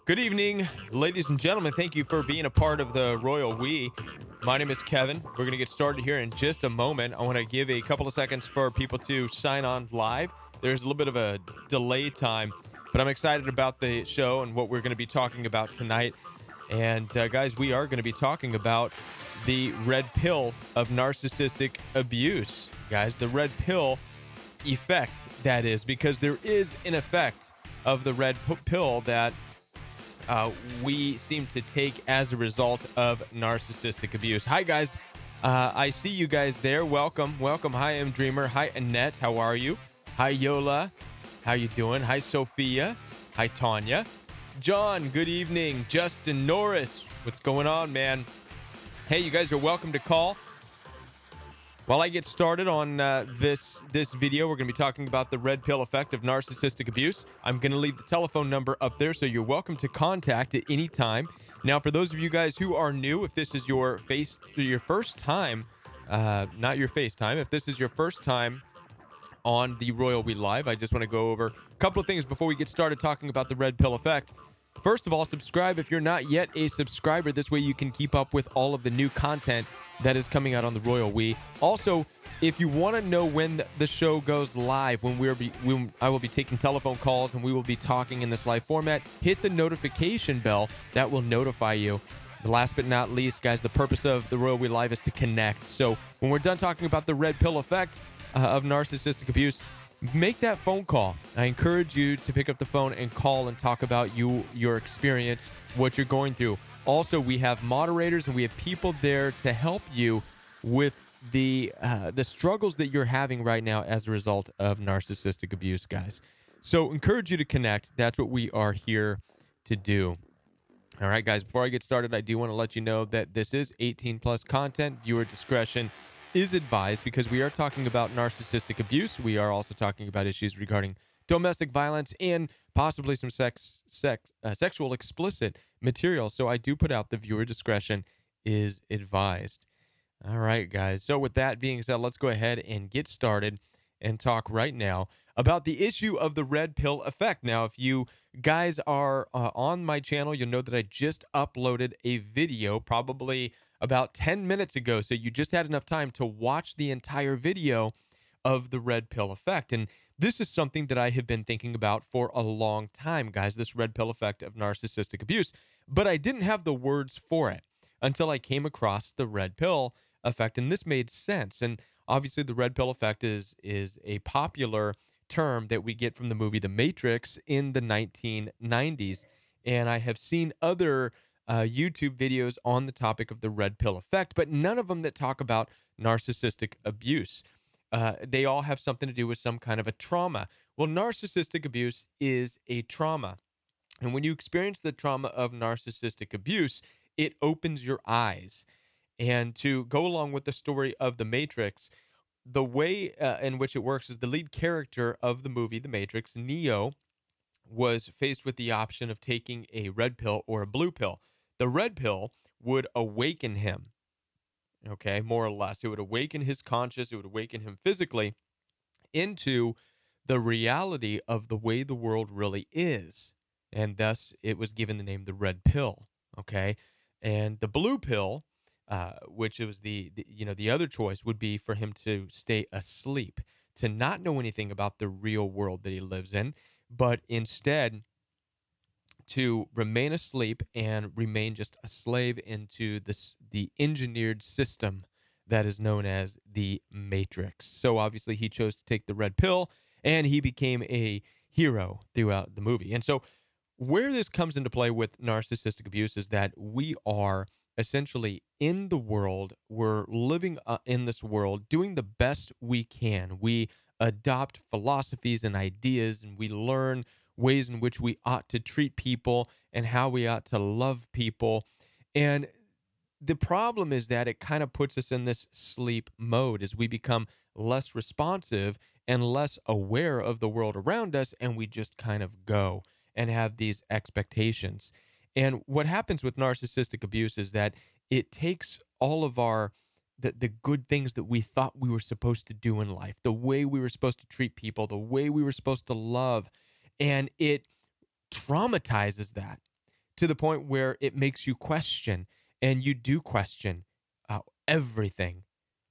Good evening, ladies and gentlemen. Thank you for being a part of the Royal We. My name is Kevin. We're going to get started here in just a moment. I want to give a couple of seconds for people to sign on live. There's a little bit of a delay time, but I'm excited about the show and what we're going to be talking about tonight. And guys, we are going to be talking about the red pill of narcissistic abuse. Guys, the red pill effect, that is, because there is an effect of the red pill that we seem to take as a result of narcissistic abuse. Hi, guys. I see you guys there. Welcome. Welcome. Hi, M Dreamer. Hi, Annette. How are you? Hi, Yola. How you doing? Hi, Sophia. Hi, Tanya. John, good evening. Justin Norris. What's going on, man? Hey, you guys are welcome to call. While I get started on this video, we're going to be talking about the red pill effect of narcissistic abuse. I'm going to leave the telephone number up there, so you're welcome to contact at any time. Now, for those of you guys who are new, if this is your first time, not your FaceTime, if this is your first time on the Royal We Live, I just want to go over a couple of things before we get started talking about the red pill effect. First of all, subscribe if you're not yet a subscriber. This way you can keep up with all of the new content that is coming out on the Royal We. Also, if you want to know when the show goes live, when I will be taking telephone calls and we will be talking in this live format, hit the notification bell. That will notify you. Last but not least, guys, the purpose of the Royal We Live is to connect. So when we're done talking about the red pill effect of narcissistic abuse, make that phone call. I encourage you to pick up the phone and call and talk about your experience, what you're going through. Also, we have moderators and we have people there to help you with the struggles that you're having right now as a result of narcissistic abuse, guys. So encourage you to connect. That's what we are here to do. All right, guys, before I get started, I do want to let you know that this is 18 plus content. Viewer discretion is advised because we are talking about narcissistic abuse. We are also talking about issues regarding domestic violence and possibly some sexual explicit material. So I do put out the viewer discretion is advised. All right, guys. So with that being said, let's go ahead and get started and talk right now about the issue of the red pill effect. Now, if you guys are on my channel, you'll know that I just uploaded a video probably about 10 minutes ago. So you just had enough time to watch the entire video of the red pill effect. And this is something that I have been thinking about for a long time, guys, this red pill effect of narcissistic abuse. But I didn't have the words for it until I came across the red pill effect. And this made sense. And obviously the red pill effect is a popular term that we get from the movie The Matrix in the 1990s. And I have seen other YouTube videos on the topic of the red pill effect, but none of them that talk about narcissistic abuse. They all have something to do with some kind of a trauma. Well, narcissistic abuse is a trauma. And when you experience the trauma of narcissistic abuse, it opens your eyes. And to go along with the story of The Matrix, the way in which it works is the lead character of the movie The Matrix, Neo, was faced with the option of taking a red pill or a blue pill. The red pill would awaken him, okay, more or less. It would awaken his conscious, it would awaken him physically into the reality of the way the world really is. And thus, it was given the name the red pill, okay? And the blue pill, which was the other choice, would be for him to stay asleep, to not know anything about the real world that he lives in, but instead to remain asleep and remain just a slave into the engineered system that is known as the Matrix. So obviously he chose to take the red pill and he became a hero throughout the movie. And so where this comes into play with narcissistic abuse is that we are essentially in the world, we're living in this world, doing the best we can. We adopt philosophies and ideas, and we learn ways in which we ought to treat people and how we ought to love people. And the problem is that it kind of puts us in this sleep mode as we become less responsive and less aware of the world around us, and we just kind of go and have these expectations. And what happens with narcissistic abuse is that it takes all of the good things that we thought we were supposed to do in life, the way we were supposed to treat people, the way we were supposed to love, and it traumatizes that. to the point where it makes you question, and you do question everything.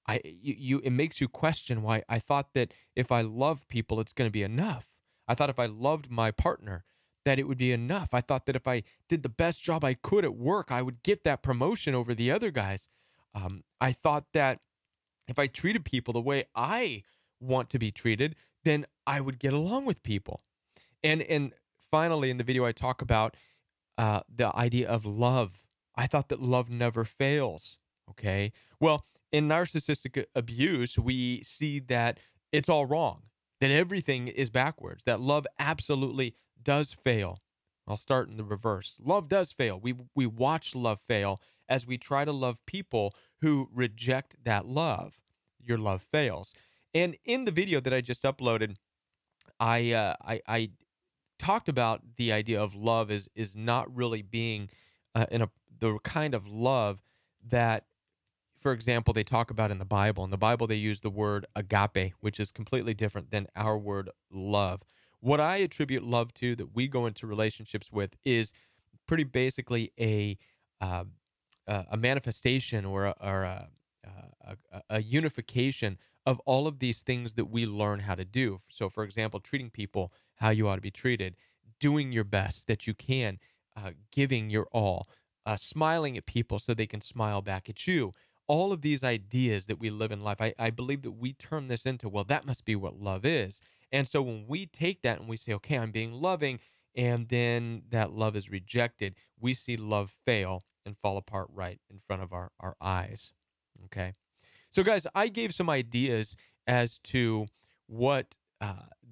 It makes you question why I thought that if I love people, it's going to be enough. I thought if I loved my partner, that it would be enough. I thought that if I did the best job I could at work, I would get that promotion over the other guys. I thought that if I treated people the way I want to be treated, then I would get along with people. And finally, in the video, I talk about the idea of love. I thought that love never fails. Okay. Well, in narcissistic abuse, we see that it's all wrong, that everything is backwards, that love absolutely does fail. I'll start in the reverse. Love does fail. We watch love fail as we try to love people who reject that love. Your love fails. And in the video that I just uploaded, I talked about the idea of love is not really being in the kind of love that, for example, they talk about in the Bible. In the Bible, they use the word agape, which is completely different than our word love. What I attribute love to, that we go into relationships with, is pretty basically uh, a manifestation or a unification of all of these things that we learn how to do. So, for example, treating people how you ought to be treated, doing your best that you can, giving your all, smiling at people so they can smile back at you. All of these ideas that we live in life, I believe that we turn this into, well, that must be what love is. And so when we take that and we say, okay, I'm being loving, and then that love is rejected, we see love fail and fall apart right in front of our eyes. Okay. So, guys, I gave some ideas as to what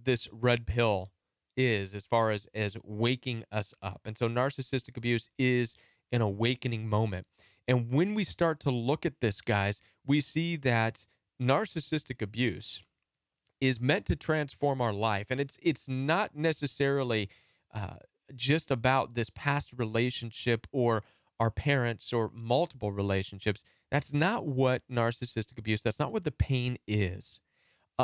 this red pill is, as far as waking us up. And so narcissistic abuse is an awakening moment. And when we start to look at this, guys, we see that narcissistic abuse is meant to transform our life. And it's not necessarily uh, just about this past relationship or our parents or multiple relationships. That's not what narcissistic abuse, that's not what the pain is.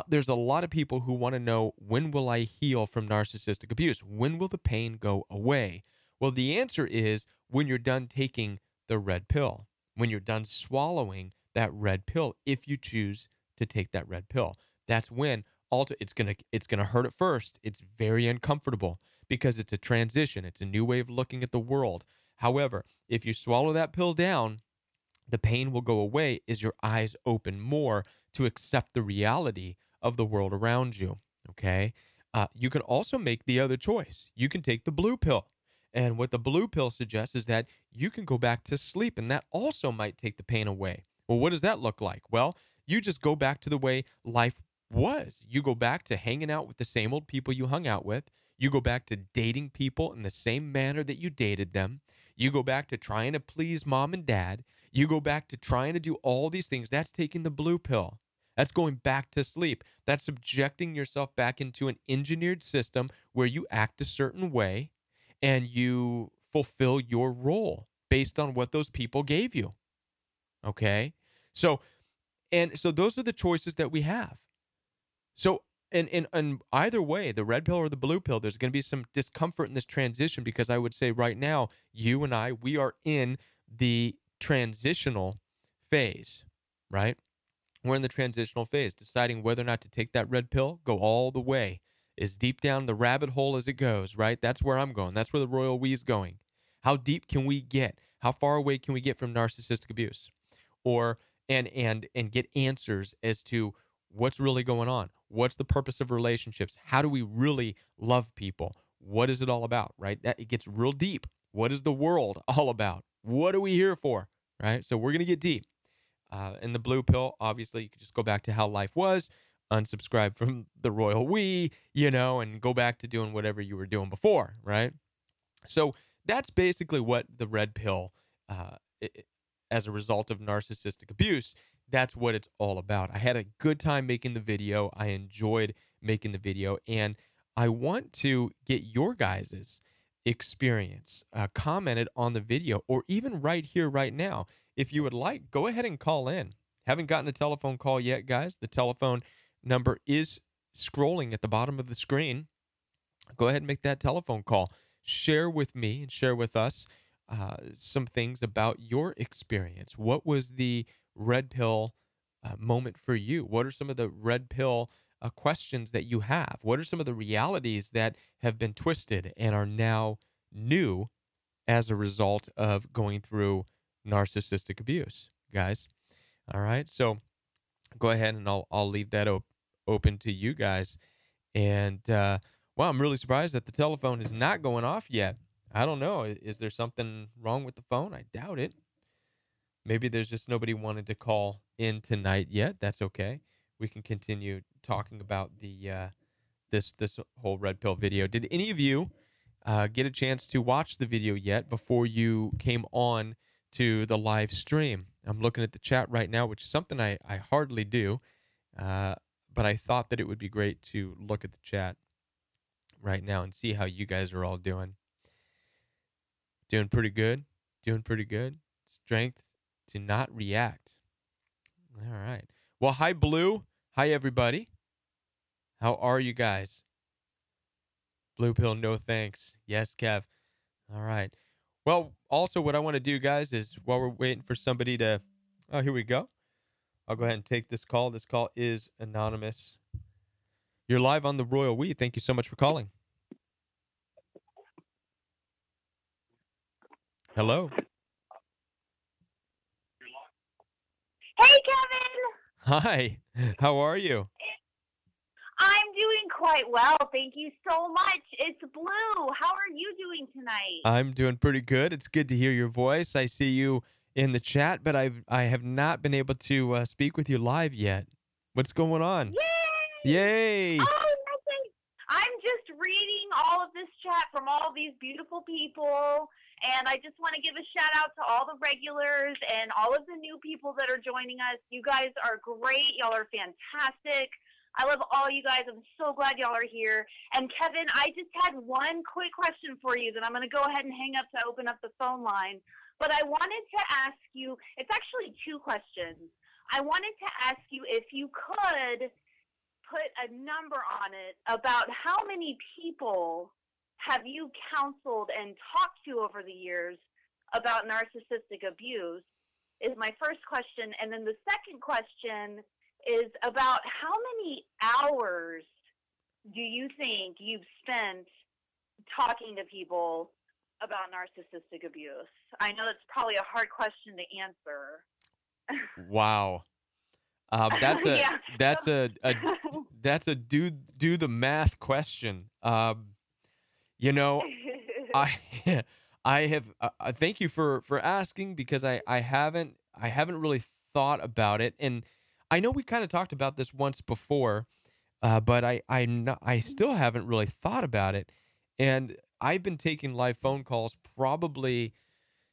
There's a lot of people who want to know, when will I heal from narcissistic abuse? When will the pain go away? Well, the answer is when you're done taking the red pill, when you're done swallowing that red pill, if you choose to take that red pill. That's when it's gonna hurt at first. It's very uncomfortable because it's a transition. It's a new way of looking at the world. However, if you swallow that pill down, the pain will go away as your eyes open more to accept the reality of the world around you. Okay. You can also make the other choice. You can take the blue pill. And what the blue pill suggests is that you can go back to sleep, and that also might take the pain away. Well, what does that look like? Well, you just go back to the way life was. You go back to hanging out with the same old people you hung out with. You go back to dating people in the same manner that you dated them. You go back to trying to please mom and dad. You go back to trying to do all these things. That's taking the blue pill. That's going back to sleep. That's subjecting yourself back into an engineered system where you act a certain way and you fulfill your role based on what those people gave you. Okay? So, so those are the choices that we have. So, and either way, the red pill or the blue pill, there's going to be some discomfort in this transition, because I would say right now, you and I, we are in the transitional phase, right? We're in the transitional phase, deciding whether or not to take that red pill, go all the way, as deep down the rabbit hole as it goes, right? That's where I'm going. That's where the royal we is going. How deep can we get? How far away can we get from narcissistic abuse? Or and get answers as to what's really going on. What's the purpose of relationships? How do we really love people? What is it all about, right? That it gets real deep. What is the world all about? What are we here for, right? So we're going to get deep. In the blue pill, obviously, you could just go back to how life was, unsubscribe from the royal we, and go back to doing whatever you were doing before, right? So that's basically what the red pill, as a result of narcissistic abuse, that's what it's all about. I had a good time making the video. I enjoyed making the video, and I want to get your guys' experience commented on the video, or even right here, right now. If you would like, go ahead and call in. Haven't gotten a telephone call yet, guys. The telephone number is scrolling at the bottom of the screen. Go ahead and make that telephone call. Share with me and share with us some things about your experience. What was the red pill moment for you? What are some of the red pill questions that you have? What are some of the realities that have been twisted and are now new as a result of going through narcissistic abuse, guys? All right. So go ahead and I'll leave that open to you guys. And well, I'm really surprised that the telephone is not going off yet. I don't know. Is there something wrong with the phone? I doubt it. Maybe there's just nobody wanted to call in tonight yet. That's okay. We can continue talking about the this whole red pill video. Did any of you get a chance to watch the video yet before you came on to the live stream? I'm looking at the chat right now, which is something I hardly do. But I thought that it would be great to look at the chat right now and see how you guys are all doing. Doing pretty good. Doing pretty good. Strength to not react. All right. Well, hi, Blue. Hi, everybody. How are you guys? Blue pill, no thanks. Yes, Kev. All right. Well, also what I want to do, guys, is while we're waiting for somebody to... Oh, here we go. I'll go ahead and take this call. This call is anonymous. You're live on the Royal We. Thank you so much for calling. Hello. Hey, Kevin. Hi. How are you? I'm doing quite well. Thank you so much. It's Blue. How are you doing tonight? I'm doing pretty good. It's good to hear your voice. I see you in the chat, but I have not been able to speak with you live yet. What's going on? Yay! Yay! Oh, nothing. I'm just reading all of this chat from all these beautiful people, and I just want to give a shout out to all the regulars and all of the new people that are joining us. You guys are great. Y'all are fantastic. I love all you guys. I'm so glad y'all are here. And Kevin, I just had one quick question for you that I'm going to go ahead and hang up to open up the phone line. But I wanted to ask you, it's actually two questions. I wanted to ask you if you could put a number on it about how many people have you counseled and talked to over the years about narcissistic abuse is my first question. And then the second question is about how many hours do you think you've spent talking to people about narcissistic abuse? I know that's probably a hard question to answer. Wow. That's a Yeah. that's a do the math question. You know, I I have thank you for asking because I haven't really thought about it, and I know we kind of talked about this once before, but I still haven't really thought about it, and I've been taking live phone calls probably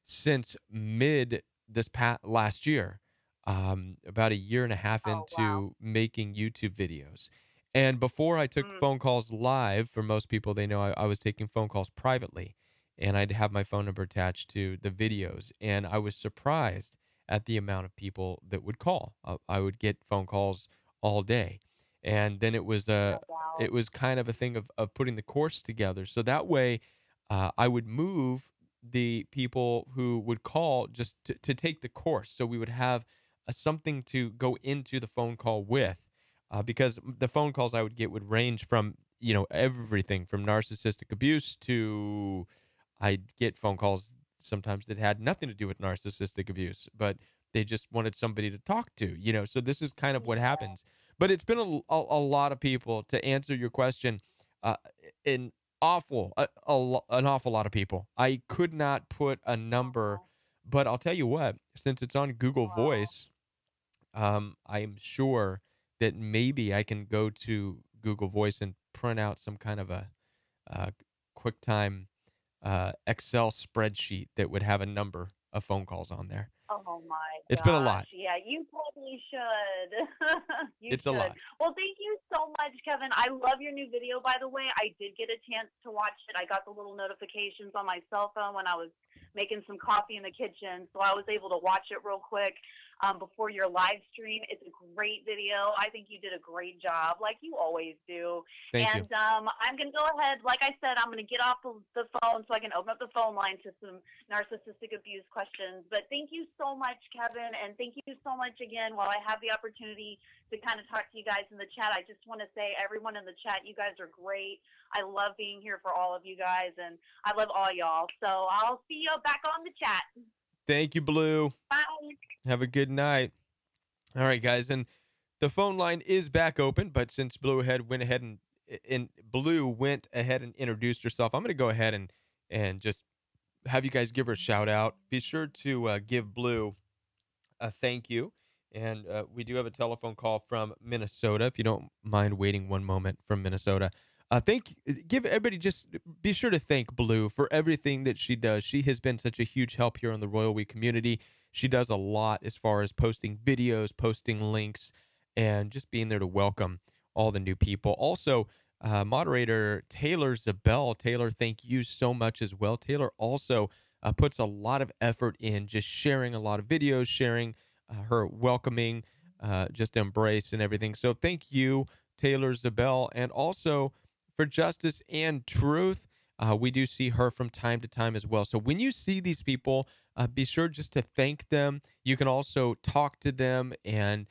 since mid this last year, about a year and a half Oh, wow. into making YouTube videos. And before I took phone calls live, for most people, they know I was taking phone calls privately, and I'd have my phone number attached to the videos. And I was surprised at the amount of people that would call. I would get phone calls all day, and then Oh, wow. it was kind of a thing of putting the course together. So that way, I would move the people who would call just to take the course. So we would have something to go into the phone call with, because the phone calls I would get would range from, everything from narcissistic abuse to I'd get phone calls sometimes that had nothing to do with narcissistic abuse, but they just wanted somebody to talk to, So this is kind of what Yeah. happens. But it's been a lot of people to answer your question. Uh, an an awful lot of people. I could not put a number, Oh, but I'll tell you what, since it's on Google wow. Voice, I am sure that maybe I can go to Google Voice and print out some kind of a uh, QuickTime Excel spreadsheet that would have a number of phone calls on there. Oh my It's been a gosh. lot. Yeah, you probably should. You It's a should. lot. Well, thank you so much, Kevin. I love your new video, by the way. I did get a chance to watch it. I got the little notifications on my cell phone when I was making some coffee in the kitchen, so I was able to watch it real quick. before your live stream. It's a great video. I think you did a great job, like you always do. Thank you. And I'm going to go ahead. Like I said, I'm going to get off the phone so I can open up the phone line to some narcissistic abuse questions. But thank you so much, Kevin, and thank you so much again. While I have the opportunity to kind of talk to you guys in the chat, I just want to say, everyone in the chat, you guys are great. I love being here for all of you guys, and I love all y'all. So I'll see you back on the chat. Thank you, Blue. Bye. Have a good night. All right, guys, and the phone line is back open, but since Blue went ahead and introduced herself, I'm going to go ahead and just have you guys give her a shout out. Be sure to give Blue a thank you. And we do have a telephone call from Minnesota, if you don't mind waiting one moment, from Minnesota. Give everybody, just be sure to thank Blue for everything that she does. She has been such a huge help here on the Royal We community. She does a lot as far as posting videos, posting links, and just being there to welcome all the new people. Also, moderator Taylor Zabel. Taylor, thank you so much as well. Taylor also puts a lot of effort in just sharing a lot of videos, sharing her welcoming, just embrace and everything. So thank you, Taylor Zabel. And also for Justice and Truth, we do see her from time to time as well. So when you see these people, be sure just to thank them. You can also talk to them and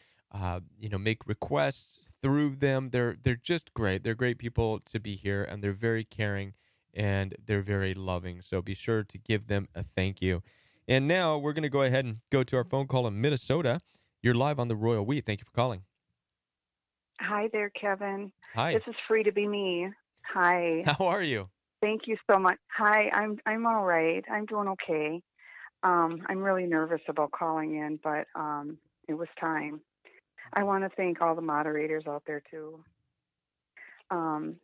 make requests through them. They're just great. They're great people to be here, and they're very caring and they're very loving. So be sure to give them a thank you. And now we're going to go ahead and go to our phone call in Minnesota. You're live on the Royal We. Thank you for calling. Hi there, Kevin. Hi. This is Free to Be Me. Hi. How are you? Thank you so much. Hi, I'm all right. I'm doing okay. I'm really nervous about calling in, but it was time. I want to thank all the moderators out there too. Can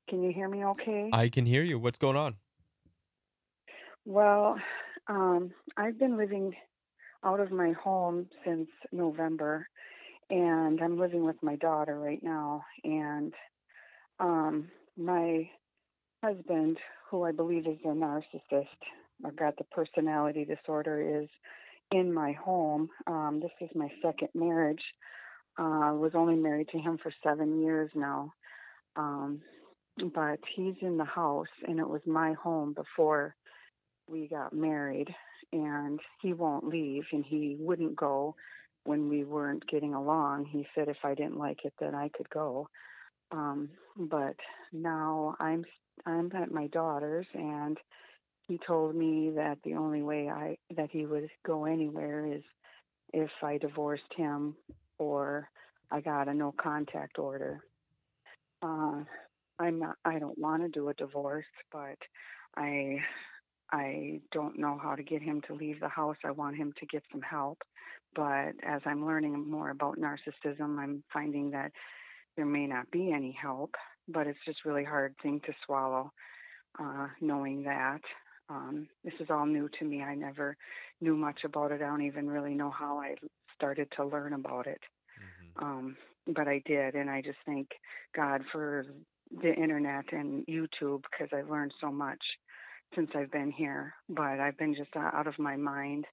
you hear me okay? I can hear you. What's going on? Well, I've been living out of my home since November, and I'm living with my daughter right now. And my husband, who I believe is a narcissist, or got the personality disorder, is in my home. This is my second marriage. Was only married to him for 7 years now. But he's in the house, and it was my home before we got married, and he won't leave, and he wouldn't go when we weren't getting along. He said if I didn't like it, then I could go. But now I'm at my daughter's, and he told me that the only way that he would go anywhere is if I divorced him or I got a no contact order. I don't want to do a divorce, but I don't know how to get him to leave the house. I want him to get some help. But as I'm learning more about narcissism, I'm finding that there may not be any help, but it's just really hard thing to swallow, knowing that. This is all new to me. I never knew much about it. I don't even really know how I started to learn about it. Mm-hmm. But I did, and I just thank God for the internet and YouTube, because I've learned so much since I've been here. But I've been just out of my mind.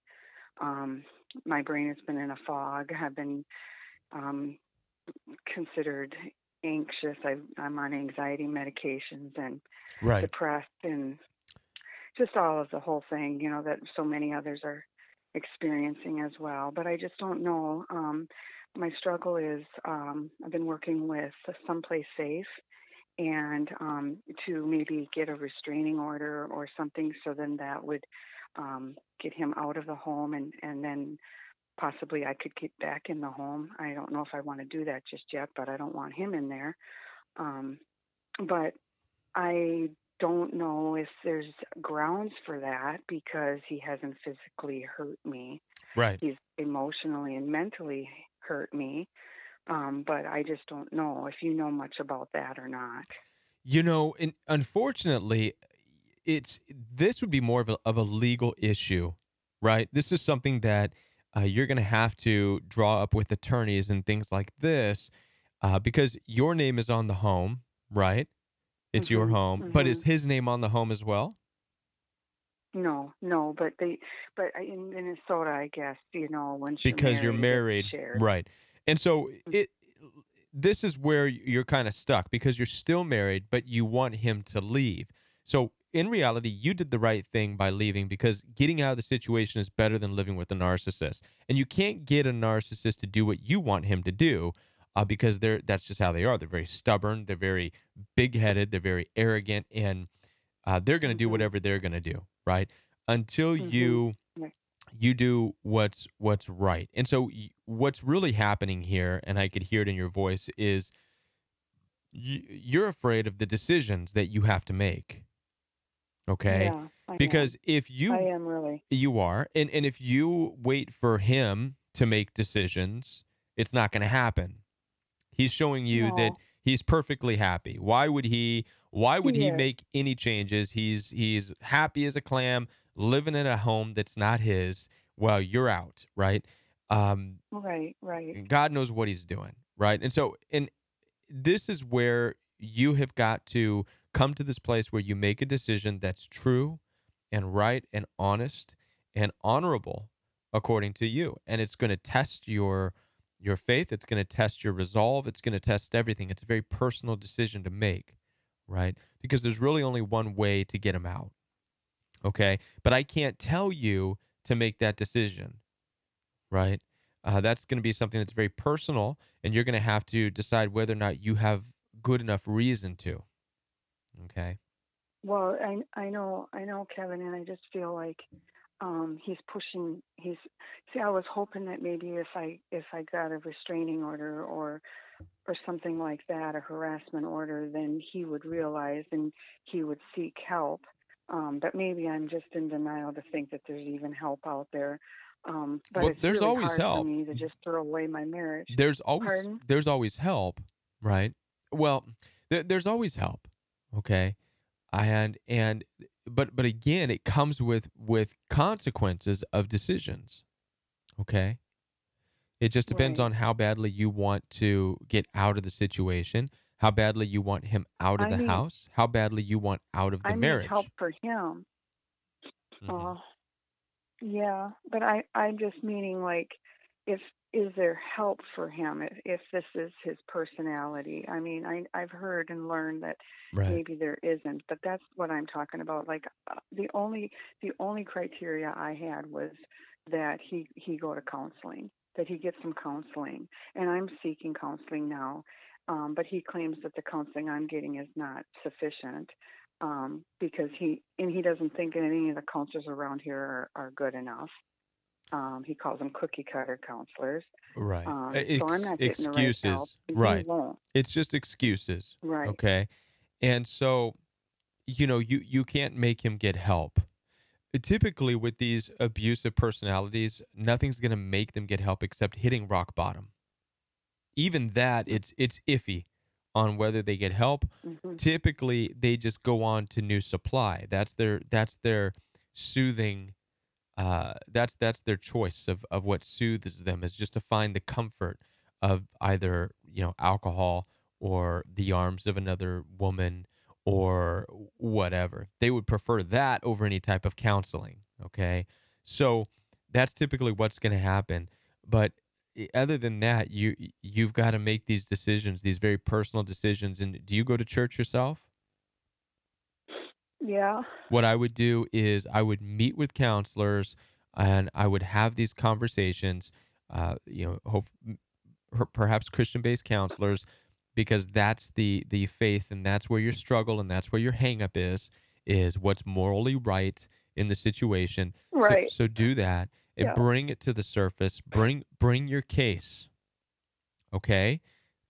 My brain has been in a fog. I've been considered anxious. I'm on anxiety medications and depressed, and just all of the whole thing, that so many others are experiencing as well. But I just don't know. My struggle is I've been working with Someplace Safe, and to maybe get a restraining order or something, so then that would get him out of the home, and then possibly I could get back in the home. I don't know if I want to do that just yet, but I don't want him in there. But I don't know if there's grounds for that, because he hasn't physically hurt me. Right. He's emotionally and mentally hurt me. But I just don't know if you know much about that or not. Unfortunately, this would be more of a legal issue, right? This is something that you're going to have to draw up with attorneys and things like this, because your name is on the home, right? It's your home, but is his name on the home as well? No, but in Minnesota, I guess, once you're Because you're married, it's married, shared. right? And so Mm. this is where you're kind of stuck because you're still married, but you want him to leave. So in reality, you did the right thing by leaving because getting out of the situation is better than living with a narcissist. And you can't get a narcissist to do what you want him to do because that's just how they are. They're very stubborn. They're very big-headed. They're very arrogant, and they're going to do Mhm. whatever they're going to do, right? Until Mhm. Right. you do what's right. And so what's really happening here, and I could hear it in your voice, is you're afraid of the decisions that you have to make. Okay, Yeah, I am. because if I am really. you are, and if you wait for him to make decisions, it's not going to happen. He's showing you that No, he's perfectly happy. Why would he he is. make any changes? He's happy as a clam, living in a home that's not his while you're out, right? Um, Right, right. God knows what he's doing, right? And this is where you have got to come to this place where you make a decision that's true and right and honest and honorable according to you, and it's going to test your faith. It's going to test your resolve. It's going to test everything. It's a very personal decision to make, right? Because there's really only one way to get them out. Okay, but I can't tell you to make that decision, right? That's going to be something that's very personal, and you're going to have to decide whether or not you have good enough reason to. Okay. Well, I know, Kevin, and I just feel like he's pushing. See, I was hoping that maybe if I got a restraining order or something like that, a harassment order, then he would realize and he would seek help. But maybe I'm just in denial to think that there's even help out there. But Well, it's there's really always hard for help. me to just throw away my marriage. Pardon? There's always help, right? Well, there's always help. Okay. And but again, it comes with consequences of decisions. Okay. It just depends Right. on how badly you want to get out of the situation, how badly you want him out of I the mean, house, how badly you want out of the I need help marriage. for him. Hmm. Uh, yeah, but I'm just meaning like, if is there help for him if this is his personality? I mean, I've heard and learned that Right. maybe there isn't, but that's what I'm talking about. Like, the only criteria I had was that he go to counseling, that he get some counseling, and I'm seeking counseling now. But he claims that the counseling I'm getting is not sufficient, because he doesn't think any of the counselors around here are good enough. He calls them cookie cutter counselors. Right. So I'm not getting the right help, Excuses. and he Right. won't. It's just excuses. Right. Okay. And so, you can't make him get help. Typically, with these abusive personalities, nothing's going to make them get help except hitting rock bottom. Even that, it's iffy on whether they get help. Mm-hmm. Typically, they just go on to new supply. That's their soothing. That's their choice of what soothes them, is just to find the comfort of either alcohol or the arms of another woman or whatever. They would prefer that over any type of counseling. Okay, so that's typically what's going to happen. But other than that, you've got to make these decisions, these very personal decisions. And do you go to church yourself? Yeah. What I would do is I would meet with counselors and I would have these conversations, perhaps Christian-based counselors, because that's the faith and that's where your struggle and that's where your hangup is what's morally right in the situation. So Right. so do that and Yeah. bring it to the surface. Bring your case. Okay?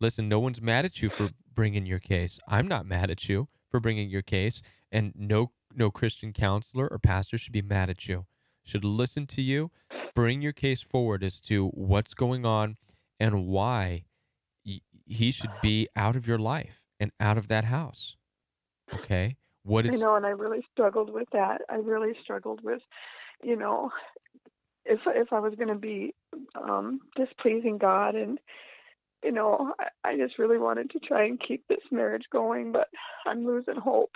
Listen, no one's mad at you for bringing your case. I'm not mad at you for bringing your case, and no Christian counselor or pastor should be mad at you. Should listen to you, bring your case forward as to what's going on and why he should be out of your life and out of that house. Okay? What I it's know, and I really struggled with that. I really struggled with, you know, if I was going to be displeasing God, and I just really wanted to try and keep this marriage going, but I'm losing hope.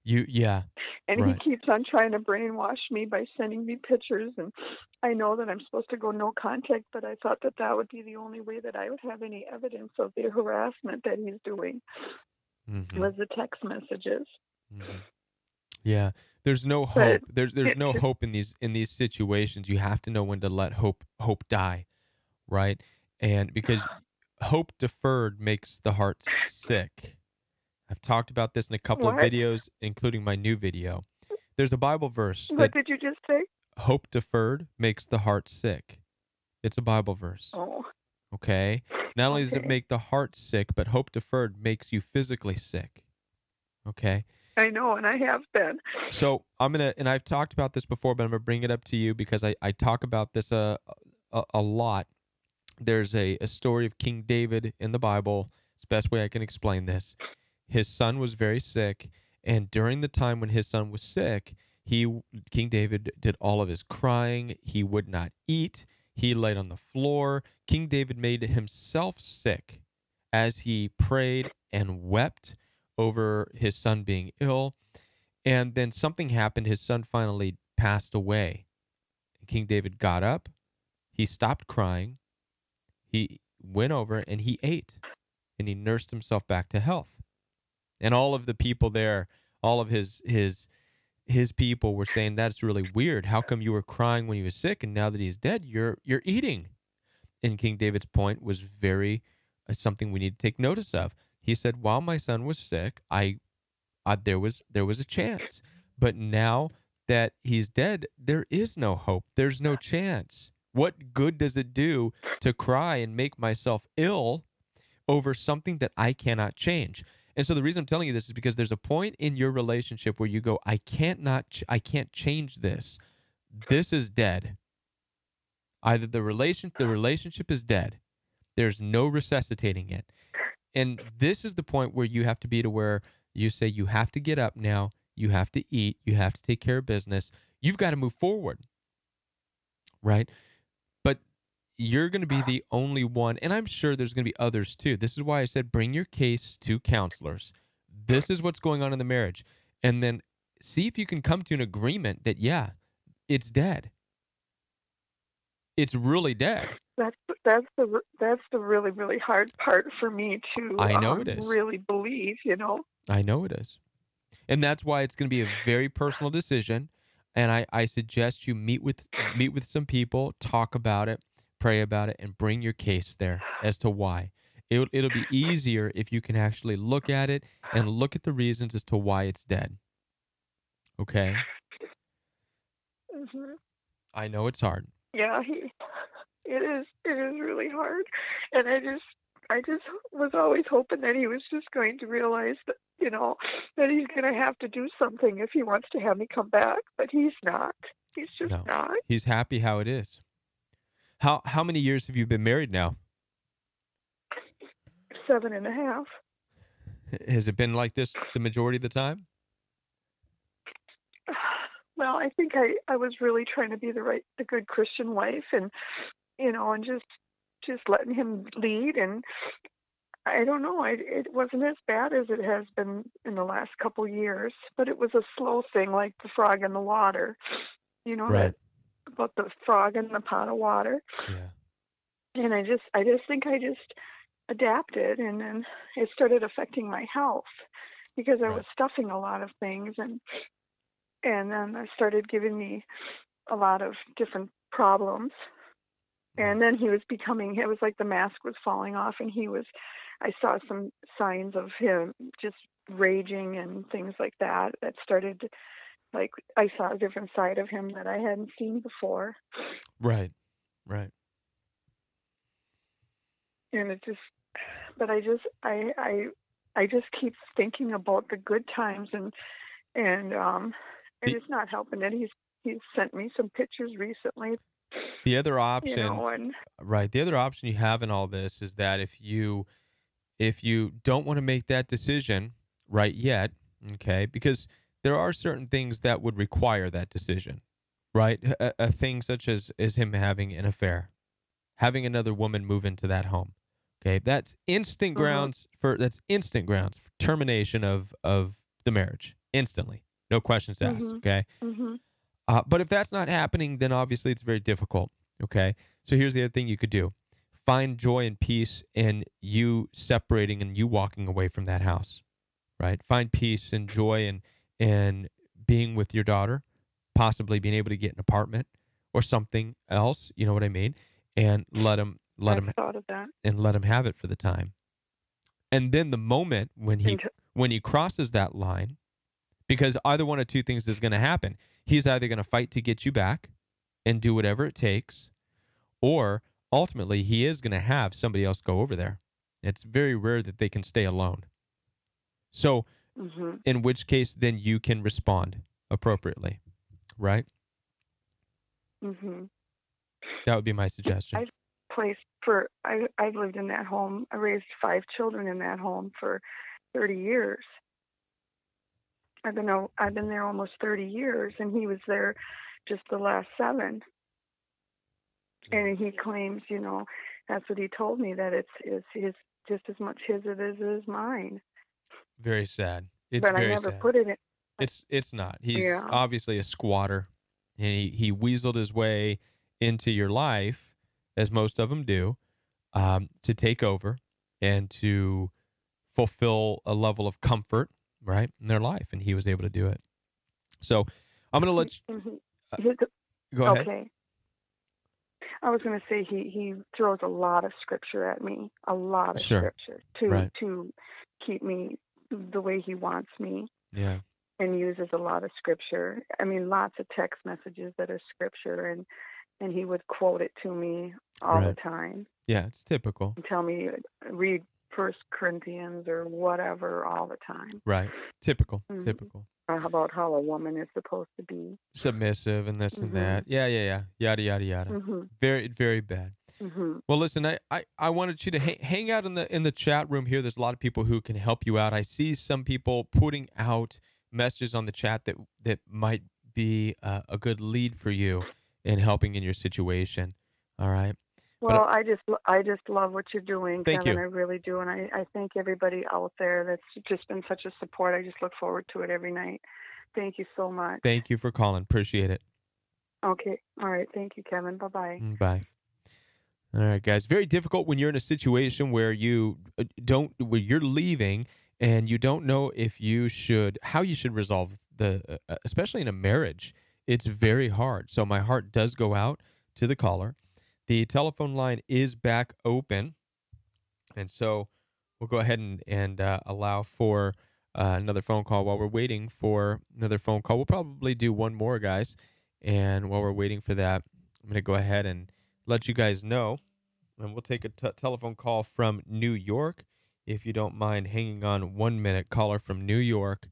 Yeah, And he right. keeps on trying to brainwash me by sending me pictures. And I know that I'm supposed to go no contact, but I thought that that would be the only way that I would have any evidence of the harassment that he's doing Mm-hmm. was the text messages. Mm-hmm. Yeah, there's no But hope. There's no hope in these situations. You have to know when to let hope die, right? And because hope deferred makes the heart sick. I've talked about this in a couple of what? videos, including my new video. There's a Bible verse What that did you just say? hope deferred makes the heart sick. It's a Bible verse. Oh, Okay? Not only does it okay. make the heart sick, but hope deferred makes you physically sick. Okay? I know, and I have been. So I'm gonna, and I've talked about this before, but I'm gonna bring it up to you because I talk about this a lot. There's a story of King David in the Bible. It's the best way I can explain this. His son was very sick, and during the time when his son was sick, King David did all of his crying. He would not eat. He laid on the floor. King David made himself sick as he prayed and wept over his son being ill. And then something happened. His son finally passed away. King David got up. He stopped crying. He went over and he ate, and he nursed himself back to health. And all of the people there, all of his people were saying, that's really weird. How come you were crying when he was sick, and now that he's dead, you're eating? And King David's point was very something we need to take notice of. He said, while my son was sick, there was a chance, but now that he's dead, there is no hope. There's no chance. What good does it do to cry and make myself ill over something that I cannot change? And so the reason I'm telling you this is because there's a point in your relationship where you go, I can't change this. This is dead. Either the relationship is dead. There's no resuscitating it. And this is the point where you have to be to where you say you have to get up now, you have to eat, you have to take care of business. You've got to move forward. Right? But you're going to be the only one, and I'm sure there's going to be others too. This is why I said bring your case to counselors. This is what's going on in the marriage. And then see if you can come to an agreement that, yeah, it's dead. It's really dead. That's the really, really hard part for me to I know it is. really believe, you know. I know it is. And that's why it's going to be a very personal decision. And I suggest you meet with some people, talk about it, pray about it, and bring your case there as to why. It'll be easier if you can actually look at it and look at the reasons as to why it's dead. Okay? Mm-hmm. I know it's hard. Yeah, it is really hard, and I just was always hoping that he was just going to realize that, you know, that he's going to have to do something if he wants to have me come back, but he's not. He's just not. He's happy how it is. How many years have you been married now? 7.5. Has it been like this the majority of the time? Well, I think I was really trying to be the good Christian wife, and, you know, and just letting him lead. And I don't know, it wasn't as bad as it has been in the last couple years, but it was a slow thing, like the frog in the water, you know, right. About the frog in the pot of water. Yeah. And I just think I just adapted, and then it started affecting my health because I was stuffing a lot of things, and then it started giving me a lot of different problems. And then it was like the mask was falling off, and I saw some signs of him just raging and things like that started, like, I saw a different side of him that I hadn't seen before. Right. And I just keep thinking about the good times, and it's not helping that he's sent me some pictures recently. The other option, you know, the other option you have in all this is that if you don't want to make that decision right yet, okay, because there are certain things that would require that decision, right? A thing such as him having an affair, having another woman move into that home, okay, that's instant grounds for termination of the marriage. instantly. No questions asked, Mhm. okay? Mhm. But if that's not happening, then obviously it's very difficult, okay? So here's the other thing you could do. Find joy and peace in you separating and you walking away from that house, right? Find peace and joy in being with your daughter, possibly being able to get an apartment or something else, you know what I mean? And I've thought of that. let him have it for the time. And then the moment And when he crosses that line, because either one of two things is going to happen. He's either going to fight to get you back and do whatever it takes, or ultimately he is going to have somebody else go over there. It's very rare that they can stay alone. So, mhm. in which case, then you can respond appropriately, right? Mhm. That would be my suggestion. I've I've lived in that home. I raised 5 children in that home for 30 years. I've been there almost 30 years, and he was there just the last 7. And he claims, that's what he told me, that it's his, just as much his as it is mine. Very sad. It's But I very never sad. put it in. It's not. He's Yeah. obviously a squatter, and he weaseled his way into your life, as most of them do, to take over and to fulfill a level of comfort, right, in their life, and he was able to do it. So I'm going to let you, Mhm. uh, He's go ahead. okay. I was going to say he throws a lot of scripture at me, a lot of Sure. scripture Right. to keep me the way he wants me, Yeah. and uses a lot of scripture. I mean, lots of text messages that are scripture, and he would quote it to me all the Right. time Yeah, it's typical. and tell me read First Corinthians or whatever all the time. Right. Typical. Mm-hmm. Typical. About how a woman is supposed to be. Submissive and this and Mhm. that. Yeah, yeah, yeah. Yada yada yada. Mhm. Very very bad. Mhm. Well, listen, I wanted you to hang out in the chat room here. There's a lot of people who can help you out. I see some people putting out messages on the chat that might be a good lead for you in helping in your situation. All right, but Well, I just love what you're doing, thank Kevin. you, I really do, and I thank everybody out there that's just been such a support. I just look forward to it every night. Thank you so much. thank you for calling. Appreciate it. Okay. All right. Thank you, Kevin. Bye-bye. Bye. All right, guys. Very difficult when you're in a situation where you where you're leaving and you don't know if you should, how you should resolve especially in a marriage. It's very hard. So my heart does go out to the caller. The telephone line is back open, and so we'll go ahead and allow for another phone call while we're waiting for another phone call. We'll probably do one more, guys. And while we're waiting for that, I'm going to go ahead and let you guys know. And we'll take a telephone call from New York. If you don't mind hanging on 1 minute, caller from New York.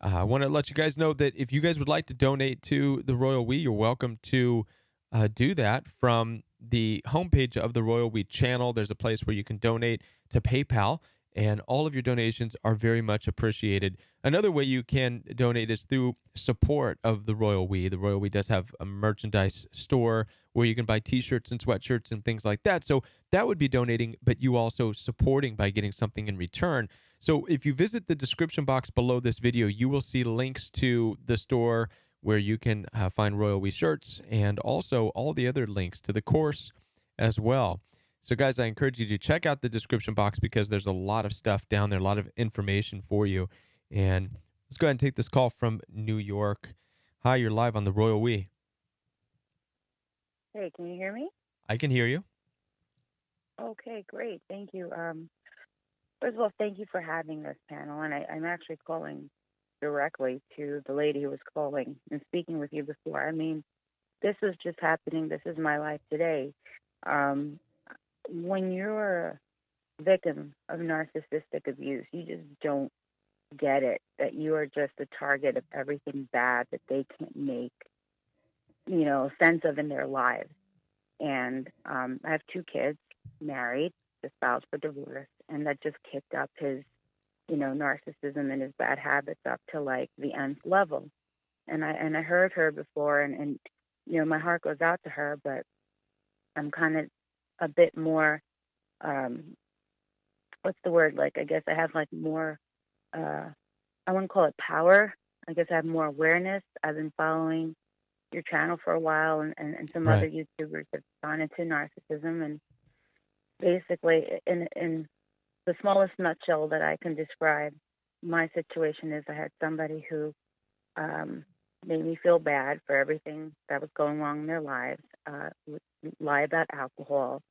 I want to let you guys know that if you guys would like to donate to the Royal We, you're welcome to do that from the homepage of the Royal We channel. There's a place where you can donate to PayPal, and all of your donations are very much appreciated. Another way you can donate is through support of the Royal We. The Royal We does have a merchandise store where you can buy t-shirts and sweatshirts and things like that. So that would be donating, but you also supporting by getting something in return. So if you visit the description box below this video, you will see links to the store where you can find Royal We shirts and also all the other links to the course as well. So guys, I encourage you to check out the description box because there's a lot of stuff down there, a lot of information for you. And let's go ahead and take this call from New York. Hi, you're live on the Royal We. Hey, can you hear me? I can hear you. Okay, great. Thank you. First of all, thank you for having this panel. And I'm actually calling directly to the lady who was calling and speaking with you before. I mean, this is just happening. This is my life today. When you're a victim of narcissistic abuse, you just don't get it, that you are just a target of everything bad that they can't make, sense of in their lives. And I have 2 kids, married, just filed for divorce, and that just kicked up his, narcissism and his bad habits up to like the nth level. And I heard her before, and my heart goes out to her, but I'm kind of a bit more, what's the word? Like, I guess I have like more, I wouldn't call it power, I guess I have more awareness. I've been following your channel for a while, and some other YouTubers have gone into narcissism. And basically, in the smallest nutshell that I can describe, my situation is I had somebody who made me feel bad for everything that was going wrong in their lives, would lie about alcohol,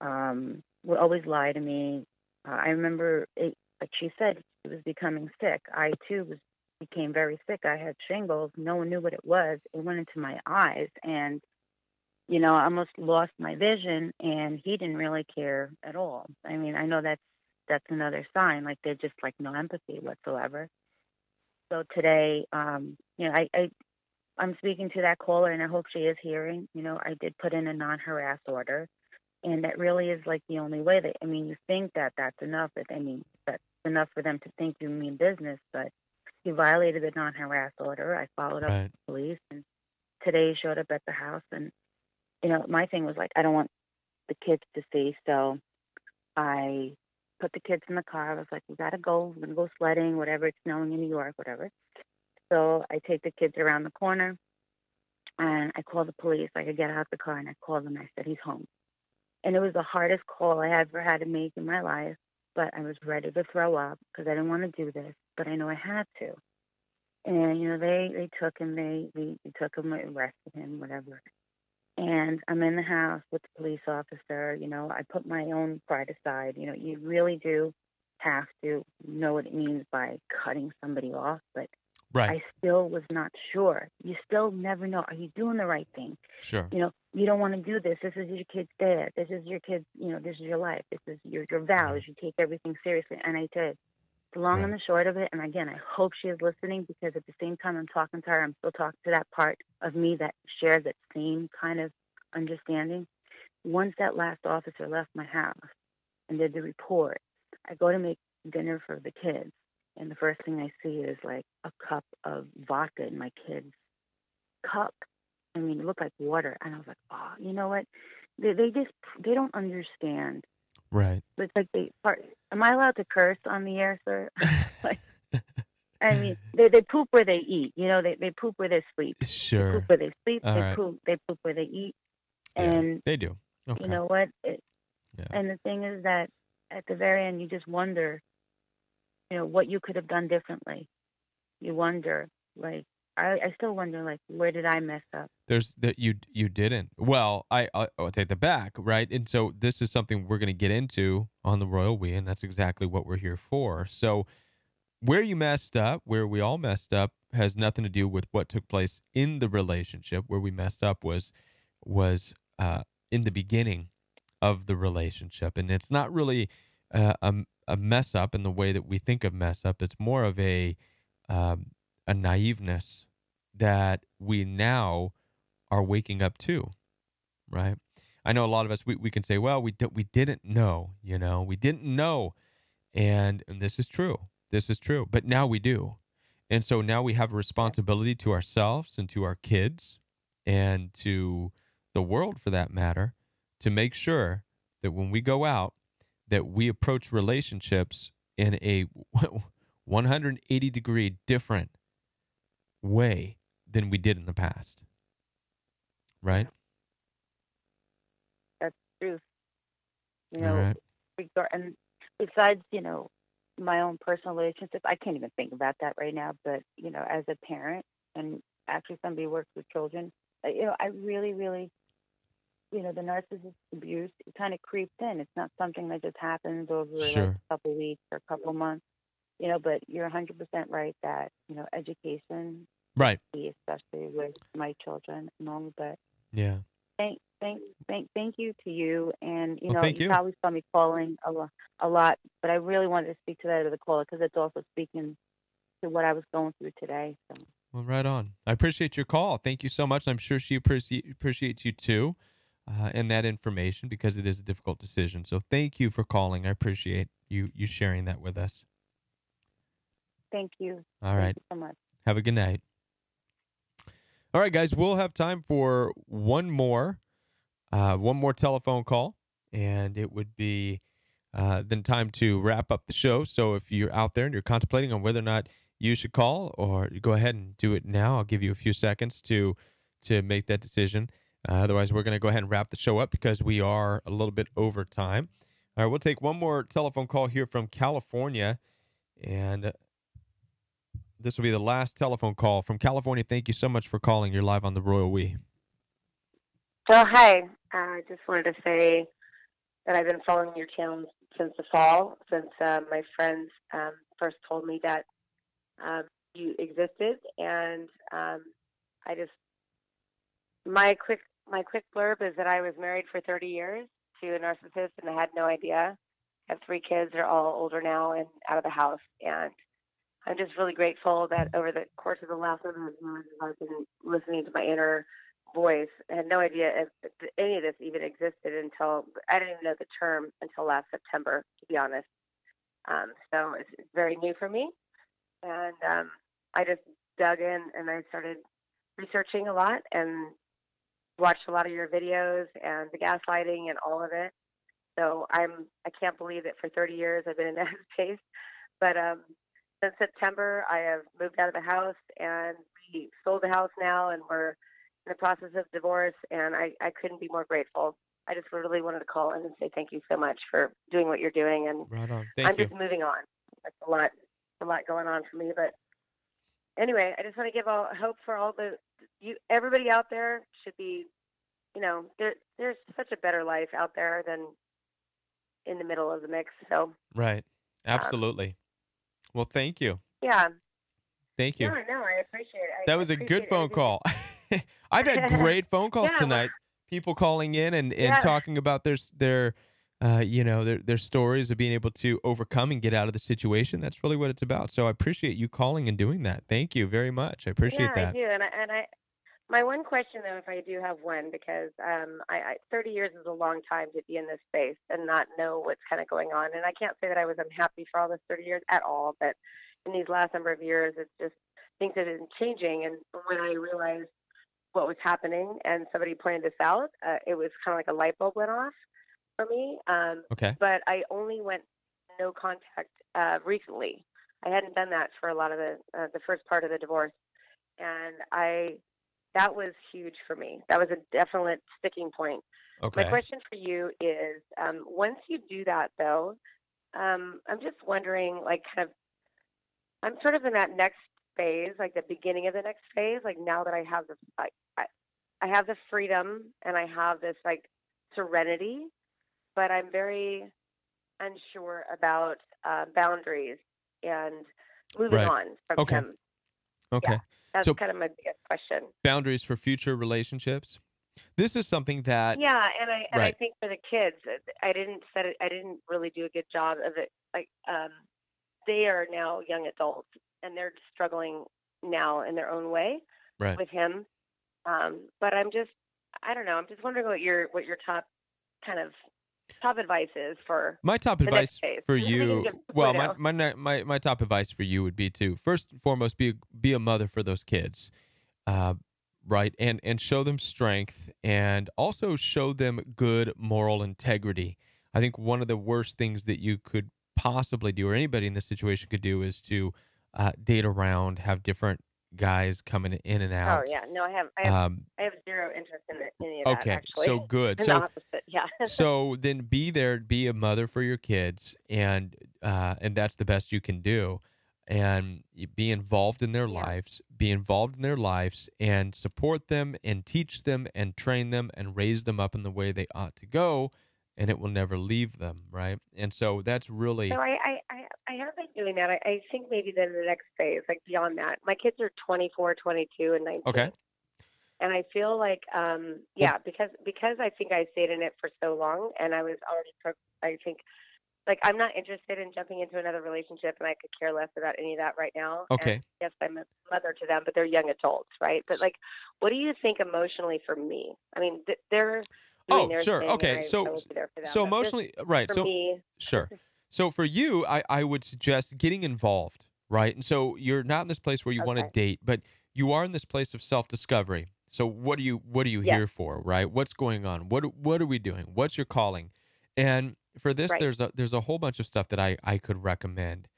would always lie to me. I remember, like she said, she was becoming sick. I, too, became very sick. I had shingles. No one knew what it was. It went into my eyes, and, I almost lost my vision, and he didn't really care at all. I mean, I know that's another sign, like they're just like no empathy whatsoever. So today, I'm speaking to that caller, and I hope she is hearing. I did put in a non-harass order, and that really is like the only way that, you think that that's enough. That's enough for them to think you mean business, but he violated the non-harass order. I followed up with the police, and today he showed up at the house, and, my thing was like, I don't want the kids to see, so I put the kids in the car. I was like, we got to go. We're going to go sledding, whatever. It's snowing in New York, whatever. So I take the kids around the corner, and I call the police. I could get out the car, and I called them. I said, he's home. And it was the hardest call I ever had to make in my life, but I was ready to throw up because I didn't want to do this, but I know I had to. And, they took him. They took him, arrested him, whatever. And I'm in the house with the police officer. I put my own pride aside. You really do have to know what it means by cutting somebody off, but I still was not sure. You still never know. Are you doing the right thing? Sure. You don't want to do this. This is your kid's dad. This is your kid's, this is your life. This is your vows. You take everything seriously. And I did. The long and the short of it, and again, I hope she is listening, because at the same time I'm talking to her, I'm still talking to that part of me that shares that same kind of understanding. Once that last officer left my house and did the report, I go to make dinner for the kids. And the first thing I see is like a cup of vodka in my kid's cup. It looked like water. And I was like, oh, you know what? They don't understand. Right. It's like am I allowed to curse on the air, sir? They poop where they eat. They poop where they sleep. Sure. They poop where they sleep. All They poop where they eat. Yeah, And they do. Okay. You know what? And the thing is that at the very end, you just wonder, what you could have done differently. You wonder, like, I still wonder, like, where did I mess up? There's that you didn't. Well, I'll take that back, right? And so this is something we're going to get into on the Royal We, and that's exactly what we're here for. So where you messed up, where we all messed up, has nothing to do with what took place in the relationship. Where we messed up was in the beginning of the relationship, and it's not really a mess up in the way that we think of mess up. It's more of a naiveness that we now are waking up to, right? I know a lot of us, we can say, well, we didn't know, we didn't know. And this is true. This is true. But now we do. And so now we have a responsibility to ourselves and to our kids and to the world, for that matter, to make sure that when we go out, that we approach relationships in a 180-degree different way than we did in the past. Right? That's true. Right. And besides, my own personal relationship, I can't even think about that right now. But, as a parent and actually somebody who works with children, I really, really, the narcissistic abuse, it kind of creeps in. It's not something that just happens over like a couple of weeks or a couple of months, but you're 100% right that, education, right, especially with my children and all. But yeah, thank you to you. And you you probably saw me calling a lot, but I really wanted to speak to that other caller because it's also speaking to what I was going through today. So. Well, right on. I appreciate your call. Thank you so much. I'm sure she appreciates you too, and that information, because it is a difficult decision. So thank you for calling. I appreciate you sharing that with us. Thank you. All right. Thank you so much. Have a good night. All right, guys, we'll have time for one more telephone call, and it would be then time to wrap up the show. So if you're out there and you're contemplating on whether or not you should call, or go ahead and do it now. I'll give you a few seconds to make that decision. Otherwise, we're going to go ahead and wrap the show up because we are a little bit over time. All right, we'll take one more telephone call here from California, and this will be the last telephone call from California. Thank you so much for calling. You're live on the Royal We. So, hi. I just wanted to say that I've been following your channel since the fall, since my friends first told me that you existed, and I just my quick blurb is that I was married for 30 years to a narcissist, and I had no idea. I have 3 kids; they're all older now and out of the house, and I'm just really grateful that over the course of the last number of years, I've been listening to my inner voice. I had no idea if any of this even existed until I didn't even know the term until last September, to be honest. So it's very new for me, and I just dug in and I started researching a lot and watched a lot of your videos and the gaslighting and all of it. So I can't believe that for 30 years I've been in that space, but since September I have moved out of the house, and we sold the house now, and we're in the process of divorce, and I couldn't be more grateful. I just really wanted to call in and say thank you so much for doing what you're doing, and Right on. I'm just moving on. That's a lot going on for me, but anyway, I just want to give all hope for all everybody out there should be, there's such a better life out there than in the middle of the mix. So Right. Absolutely. Well, thank you. Yeah. Thank you. No, I appreciate it. That was a good phone call. I've had great phone calls tonight. People calling in and talking about their stories of being able to overcome and get out of the situation. That's really what it's about. So I appreciate you calling and doing that. Thank you very much. I appreciate that. I do. And my one question, though, if I do have one, because 30 years is a long time to be in this space and not know what's kind of going on. And I can't say that I was unhappy for all this 30 years at all, but in these last number of years, it's just things have been changing. And when I realized what was happening and somebody pointed this out, it was kind of like a light bulb went off for me. Okay. But I only went no contact recently. I hadn't done that for a lot of the first part of the divorce. And that was huge for me. That was a definite sticking point. Okay. My question for you is, once you do that, though, I'm just wondering, I'm sort of in that next phase, like the beginning of the next phase. Like now that I have I have the freedom and I have this serenity, but I'm very unsure about boundaries and moving on from him. Okay. Yeah, that's kind of my biggest question. Boundaries for future relationships. This is something that I think for the kids, I didn't really do a good job of it. They are now young adults and they're struggling now in their own way with him. But I don't know. I'm just wondering what your top advice is for my top advice for you. Well, my top advice for you would be to first and foremost be a mother for those kids, right? And show them strength, and also show them good moral integrity. I think one of the worst things that you could possibly do, or anybody in this situation could do, is to date around, have different guys coming in and out. Oh yeah, no, I have zero interest in any of that. Actually, so good. So opposite, yeah. So then be there, be a mother for your kids, and that's the best you can do. And be involved in their lives, and support them and teach them and train them and raise them up in the way they ought to go, and it will never leave them, right? And so that's really... So I have been doing that. I think maybe then the next phase, beyond that. My kids are 24, 22, and 19. Okay. And I feel because I think I stayed in it for so long, and I was already, I'm not interested in jumping into another relationship, and I could care less about any of that right now. Okay. And yes, I'm a mother to them, but they're young adults, right? But what do you think emotionally for me? I mean, they're doing their sure. thing, Okay. I will be there for them. So emotionally, right. For me, sure. So for you, I would suggest getting involved, right? And so you're not in this place where you want to date, but you are in this place of self-discovery. So what are you here for, right? What's going on? What are we doing? What's your calling? And for this, there's a whole bunch of stuff that I could recommend.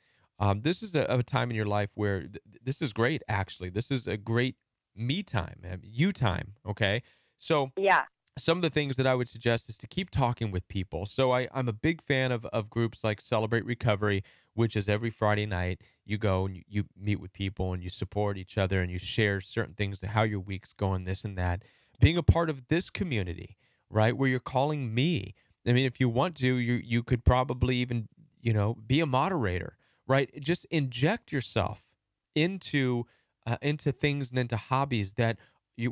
This is a time in your life where this is great, actually. This is a great me time, you time, okay? So Yeah. some of the things that I would suggest is to keep talking with people. So I'm a big fan of groups like Celebrate Recovery, which is every Friday night. You go and you meet with people and you support each other and you share certain things, how your week's going, this and that. Being a part of this community, right, where you're calling me. I mean, if you want to, you could probably even, be a moderator, right? Just inject yourself into things and into hobbies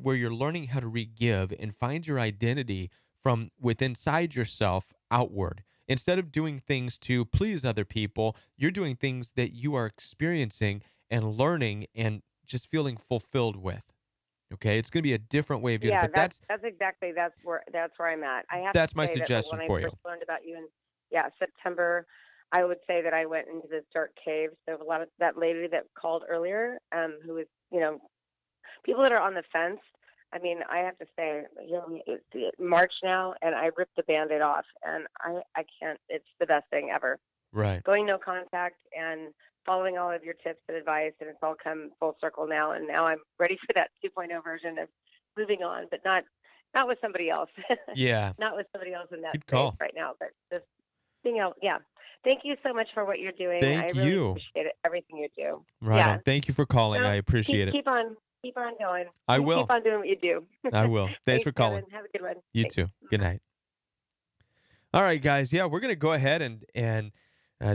where you're learning how to re-give and find your identity from within inside yourself outward. Instead of doing things to please other people, you're doing things that you are experiencing and learning and just feeling fulfilled with. Okay, it's going to be a different way of doing it. Yeah, But that's where I'm at. I have that's to my say that suggestion when I for you. first learned about you in September, I would say that I went into this dark cave. There was a lot of that lady that called earlier, who was, people that are on the fence. I mean, I have to say, it's March now, and I ripped the Band-Aid off, and I can't. It's the best thing ever. Right. Going no contact and following all of your tips and advice, and it's all come full circle now. And now I'm ready for that 2.0 version of moving on, but not with somebody else. Yeah. Not with somebody else in that Good space call. right now, but just being out. Yeah. Thank you so much for what you're doing. I really appreciate it, everything you do. Right on. Thank you for calling. I appreciate it. Keep on going. I will. Keep on doing what you do. I will. Thanks for calling. Kevin. Have a good one. You Thanks. too. Good night. All right, guys. Yeah, we're going to go ahead and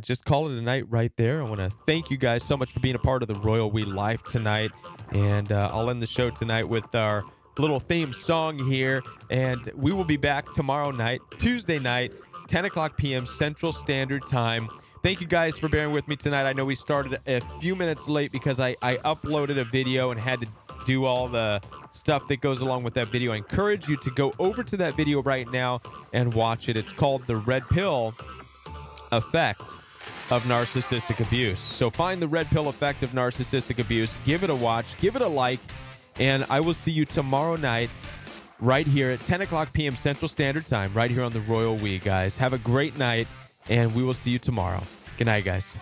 just call it a night right there. I want to thank you guys so much for being a part of the Royal We Life tonight. And I'll end the show tonight with our little theme song here. And we will be back tomorrow night, Tuesday night, 10 o'clock p.m. Central Standard Time. Thank you guys for bearing with me tonight. I know we started a few minutes late because I uploaded a video and had to do all the stuff that goes along with that video. I encourage you to go over to that video right now and watch it. It's called The Red Pill Effect of Narcissistic Abuse. So find The Red Pill Effect of Narcissistic Abuse. Give it a watch. Give it a like. And I will see you tomorrow night right here at 10 o'clock p.m. Central Standard Time, right here on the Royal We, guys. Have a great night, and we will see you tomorrow. Good night, guys.